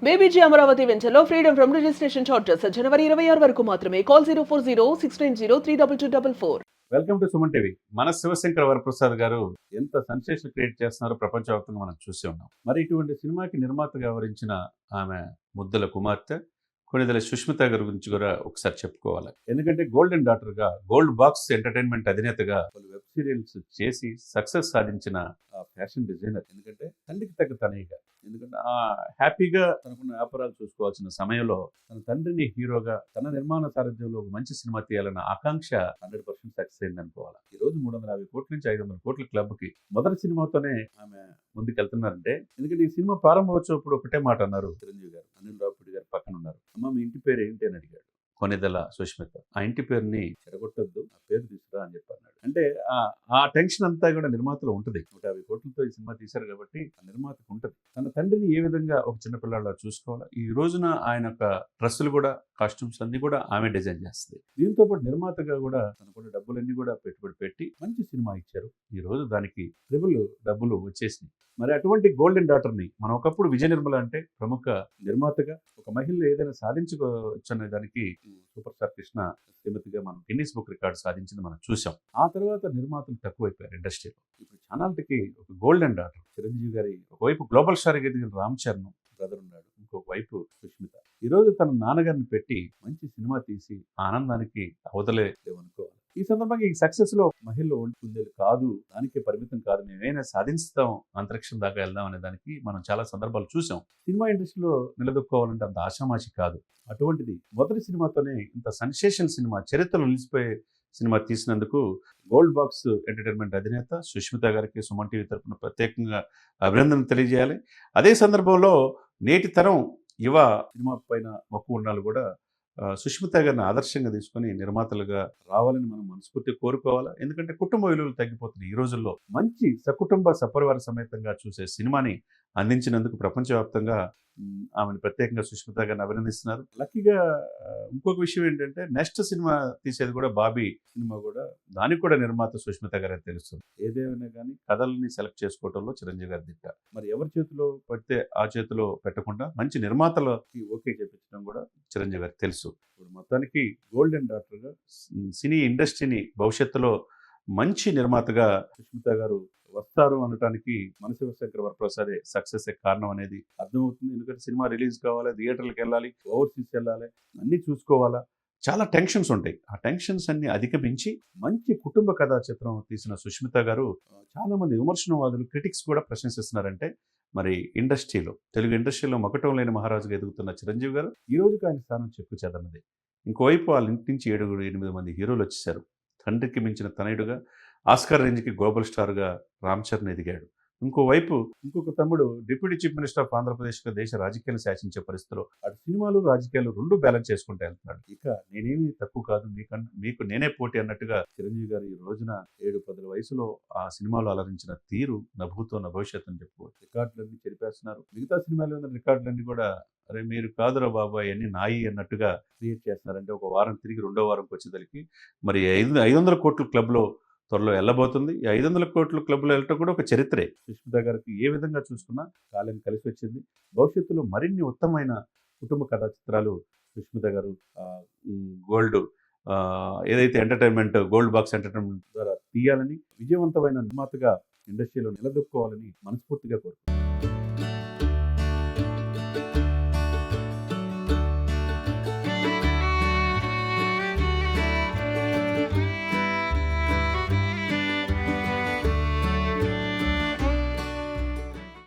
బేబీజీ అమరావతి వెంచర్లో freedom from registration charges జనవరి 26 వరకు మాత్రమే. Call 04069032244. Welcome to Suman TV. మన శివశంకర వరప్రసాద్ గారు ఎంత సెన్సేషన్ క్రియేట్ చేస్తున్నారో ప్రపంచవ్యాప్తంగా మనం చూసి ఉన్నాం. మరి ఇటువంటి సినిమాకి నిర్మాతగా వ్యవహరించిన ఆమె ముద్దల కుమార్తె కొణిదెల సుష్మిత గారి గురించి కూడా ఒకసారి చెప్పుకోవాలి. ఎందుకంటే గోల్డెన్ డాటర్ గా, గోల్డ్ బాక్స్ ఎంటర్టైన్మెంట్ అధినేతగా పలు వెబ్ సీరియల్స్ చేసి సక్సెస్ సాధించిన ఫ్యాషన్ డిజైనర్. ఎందుకంటే తండ్రికి తగ్గ తనయ్యగా, ఎందుకంటే ఆ హ్యాపీగా తనకున్న వ్యాపారాలు చూసుకోవాల్సిన సమయంలో తన తండ్రిని హీరోగా తన నిర్మాణ సారథ్యంలో ఒక మంచి సినిమా తీయాలన్న ఆకాంక్ష 100% సక్సెస్ అయింది అనుకోవాలి. ఈ రోజు 350 కోట్ల నుంచి 500 కోట్ల క్లబ్ కి మొదటి సినిమాతోనే ఆమె ముందుకెళ్తున్నారంటే, ఎందుకంటే ఈ సినిమా ప్రారంభోత్సవప్పుడు ఒకటే మాట అన్నారు చిరంజీవి గారు. అనిల్ రావుపూడి గారు పక్కన ఉన్నారు. అమ్మ, మీ ఇంటి పేరు ఏంటి అని అడిగాడు కొణిదెల సుష్మిత. ఆ ఇంటి పేరుని చెడగొట్టొద్దు, ఆ పేరు తీసుకురా అని చెప్పి అన్నాడు. అంటే ఆ టెన్షన్ అంతా కూడా నిర్మాతలో ఉంటుంది. 150 కోట్లతో ఈ సినిమా తీశారు కాబట్టి ఆ నిర్మాతకు ఉంటుంది. తన తండ్రిని ఏ విధంగా ఒక చిన్నపిల్లాడిలా చూసుకోవాలా, ఈ రోజున ఆయన యొక్క డ్రెస్సులు కూడా, కాస్ట్యూమ్స్ అన్ని కూడా ఆమె డిజైన్ చేస్తుంది. దీంతో పాటు నిర్మాతగా కూడా తనకున్న డబ్బులన్నీ కూడా పెట్టుబడి పెట్టి మంచి సినిమా ఇచ్చారు. ఈ రోజు దానికి ట్రిబుల్ డబ్బులు వచ్చేసినాయి. మరి అటువంటి గోల్డెన్ డాటర్ ని మనం ఒకప్పుడు విజయ నిర్మల అంటే ప్రముఖ నిర్మాతగా ఒక మహిళ ఏదైనా సాధించుకోవచ్చు అనే దానికి సూపర్ స్టార్ కృష్ణ శ్రీమతిగా మనం గిన్నీస్ బుక్ రికార్డు సాధించింది మనం చూసాం. ఆ తర్వాత నిర్మాతలు తక్కువైపోయారు ఇండస్ట్రీలో. ఇప్పుడు ఛానల్కి ఒక గోల్డెన్ డాటర్ చిరంజీవి గారి ఒకవైపు గ్లోబల్ స్టార్ ఎదిగిన రామ్ చరణ్ బ్రదర్ ఉన్నాడు, ఇంకొక వైపు సుష్మిత. ఈ రోజు తన నాన్నగారిని పెట్టి మంచి సినిమా తీసి ఆనందానికి అవతలే లేవనుకోవాలి. ఈ సందర్భంగా ఈ సక్సెస్ లో మహిళలు కుందేలు కాదు, దానికే పరిమితం కాదు, మేమైనా సాధిస్తాం, అంతరిక్షం దాకా వెళ్దాం అనే దానికి మనం చాలా సందర్భాలు చూసాం. సినిమా ఇండస్ట్రీలో నిలదొక్కోవాలంటే అంత ఆషామాషి కాదు. అటువంటిది మొదటి సినిమాతోనే ఇంత సెన్సేషన్ సినిమా, చరిత్రలో నిలిచిపోయే సినిమా తీసినందుకు గోల్డ్ బాక్స్ ఎంటర్టైన్మెంట్ అధినేత సుష్మిత గారికి సుమన్ టీవీ తరఫున ప్రత్యేకంగా అభినందనలు తెలియజేయాలి. అదే సందర్భంలో నేటి తరం యువ సినిమా పైన మక్కువ ఉన్నాళ్ళు కూడా సుష్మిత గారిని ఆదర్శంగా తీసుకొని నిర్మాతలుగా రావాలని మనం మనస్ఫూర్తిగా కోరుకోవాలా. ఎందుకంటే కుటుంబ విలువలు తగ్గిపోతున్నాయి ఈ రోజుల్లో. మంచి సకుటుంబ సపరివార సమేతంగా చూసే సినిమాని అందించినందుకు ప్రపంచవ్యాప్తంగా ఆమెను ప్రత్యేకంగా సుష్మిత గారిని అభినందిస్తున్నారు. లక్కీగా ఇంకొక విషయం ఏంటంటే, నెక్స్ట్ సినిమా తీసేది కూడా బాబీ సినిమా కూడా, దానికి కూడా నిర్మాత సుష్మిత గారు అని తెలుస్తుంది. ఏదేమైనా కానీ కథల్ని సెలెక్ట్ చేసుకోవడంలో చిరంజీవి గారి దిట్ట. మరి ఎవరి చేతిలో పడితే ఆ చేతిలో పెట్టకుండా మంచి నిర్మాతలకి ఓకే చెప్పించడం కూడా చిరంజీవి గారికి తెలుసు. ఇప్పుడు మొత్తానికి గోల్డెన్ డాక్టర్గా సినీ ఇండస్ట్రీని భవిష్యత్తులో మంచి నిర్మాతగా సుష్మిత గారు వస్తారు అనటానికి మన శివశంకర వరప్రసాదే సక్సెస్ కారణం అనేది అర్థమవుతుంది. ఎందుకంటే సినిమా రిలీజ్ కావాలి, థియేటర్లకు వెళ్ళాలి, ఓవర్సీస్ వెళ్ళాలి, అన్నీ చూసుకోవాలా, చాలా టెన్షన్స్ ఉంటాయి. ఆ టెన్షన్స్ అన్ని అధిగమించి మంచి కుటుంబ కథా చిత్రం తీసిన సుష్మిత గారు చాలా మంది విమర్శనవాదులు, క్రిటిక్స్ కూడా ప్రశంసిస్తున్నారంటే, మరి ఇండస్ట్రీలో, తెలుగు ఇండస్ట్రీలో మకటం లేని మహారాజుగా ఎదుగుతున్న చిరంజీవి గారు ఈ రోజుకి ఆయన స్థానం చెక్కు చెదరన్నది. ఇంకోవైపు వాళ్ళ ఇంటి నుంచి 7-8 మంది హీరోలు వచ్చేసారు. తండ్రికి మించిన తనయుడుగా, ఆస్కార్ రేంజ్కి గ్లోబల్ స్టార్గా రామ్ చరణ్ ఎదిగాడు. ఇంకోవైపు ఇంకొక తమ్ముడు డిప్యూటీ చీఫ్ మినిస్టర్ ఆఫ్ ఆంధ్రప్రదేశ్గా దేశ రాజకీయాలు శాసించే పరిస్థితిలో అటు సినిమాలు రాజకీయాలు రెండు బ్యాలెన్స్ చేసుకుంటూ వెళ్తున్నాడు. ఇక నేనేమి తక్కువ కాదు, మీకు నేనే పోటీ అన్నట్టుగా చిరంజీవి గారు ఈ రోజున 7-10 వయసులో ఆ సినిమాలో అలరించిన తీరు నభూతో భవిష్యత్తు అని చెప్పుకోవచ్చు. రికార్డులన్నీ చెరిపేస్తున్నారు. మిగతా సినిమాలు ఉన్న రికార్డులన్నీ కూడా, అరే మీరు కాదురా బాబాయ్ అన్ని నాయి అన్నట్టుగా క్రియేట్ చేస్తున్నారంటే, ఒక వారం తిరిగి రెండో వారంకి వచ్చేసరికి మరి 500 కోట్ల క్లబ్లో త్వరలో వెళ్ళబోతుంది. ఈ 500 కోట్ల క్లబ్లో వెళ్ళటం కూడా ఒక చరిత్రే. సుష్మిత గారికి ఏ విధంగా చూసుకున్నా కాలం కలిసి వచ్చింది. భవిష్యత్తులో మరిన్ని ఉత్తమమైన కుటుంబ కథా చిత్రాలు సుష్మిత గారు గోల్డ్ ఏదైతే ఎంటర్టైన్మెంట్, గోల్డ్ బాక్స్ ఎంటర్టైన్మెంట్ ద్వారా తీయాలని, విజయవంతమైన నిర్మాతగా ఇండస్ట్రీలో నిలదొక్కుకోవాలని మనస్ఫూర్తిగా కోరుకుంటున్నాను.